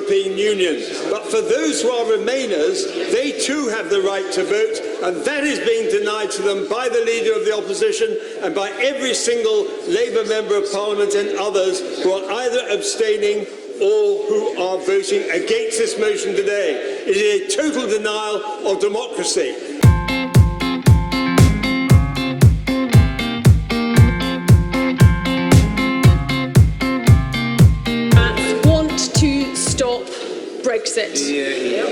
European Union. But for those who are Remainers, they too have the right to vote, and that is being denied to them by the Leader of the Opposition and by every single Labour Member of Parliament and others who are either abstaining or who are voting against this motion today. It is a total denial of democracy. Brexit.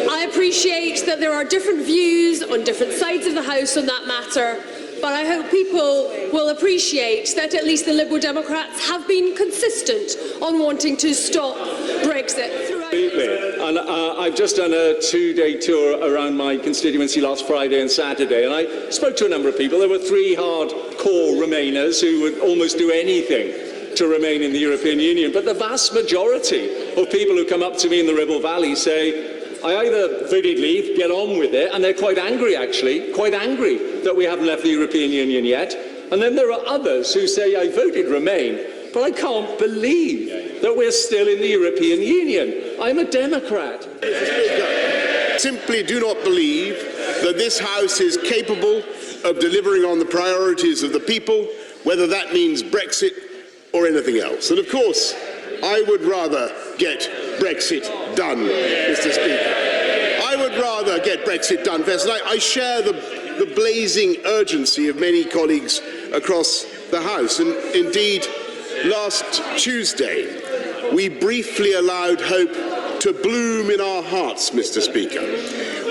I appreciate that there are different views on different sides of the House on that matter, but I hope people will appreciate that at least the Liberal Democrats have been consistent on wanting to stop Brexit. And I've just done a two-day tour around my constituency last Friday and Saturday, and I spoke to a number of people. There were 3 hardcore Remainers who would almost do anything to remain in the European Union, but the vast majority of people who come up to me in the Ribble Valley say, I either voted leave, get on with it, and they're quite angry actually, quite angry that we haven't left the European Union yet, and then there are others who say, I voted remain, but I can't believe that we're still in the European Union. I'm a Democrat. Simply do not believe that this House is capable of delivering on the priorities of the people, whether that means Brexit or anything else. And of course, I would rather get Brexit done, Mr. Speaker. I would rather get Brexit done first. And I share the blazing urgency of many colleagues across the House. And indeed, last Tuesday, we briefly allowed hope to bloom in our hearts, Mr. Speaker,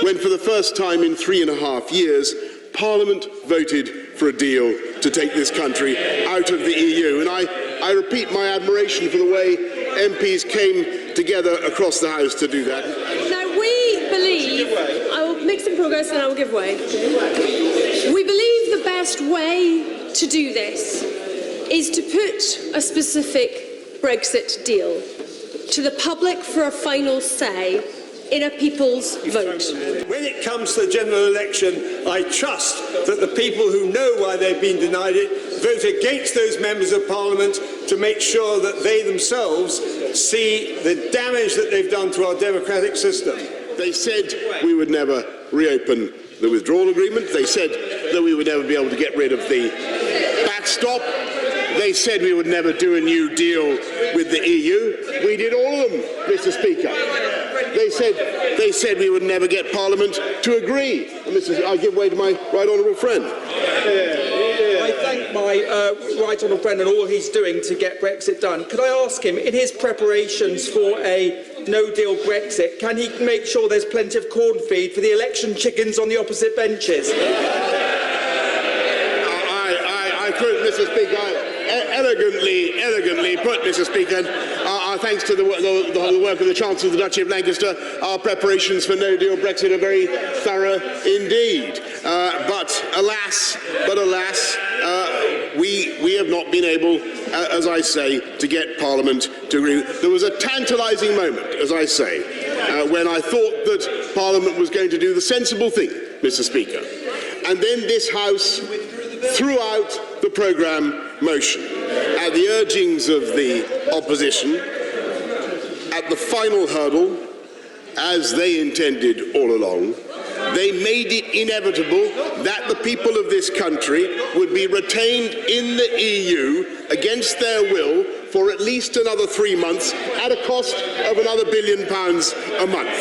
when for the first time in 3.5 years, Parliament voted for a deal to take this country out of the EU. And I repeat my admiration for the way MPs came together across the House to do that. Now, we believe, I will make some progress and I will give way. We believe the best way to do this is to put a specific Brexit deal to the public for a final say in a people's vote. When it comes to the general election, I trust that the people who know why they've been denied it vote against those members of Parliament to make sure that they themselves see the damage that they've done to our democratic system. They said we would never reopen the withdrawal agreement. They said that we would never be able to get rid of the backstop. They said we would never do a new deal with the EU. We did all of them, Mr. Speaker. They said we would never get Parliament to agree. And I give way to my right honourable friend. I thank my right honourable friend and all he's doing to get Brexit done. Could I ask him, in his preparations for a no-deal Brexit, can he make sure there's plenty of corn feed for the election chickens on the opposite benches? I could, Mr. Speaker. Elegantly put, Mr. Speaker. Thanks to the work of the Chancellor of the Duchy of Lancaster, our preparations for no-deal Brexit are very thorough indeed. But alas, we have not been able, as I say, to get Parliament to agree. There was a tantalising moment, as I say, when I thought that Parliament was going to do the sensible thing, Mr. Speaker. And then this House threw out the programme motion at the urgings of the opposition, at the final hurdle, as they intended all along. They made it inevitable that the people of this country would be retained in the EU against their will for at least another 3 months at a cost of another £1 billion a month.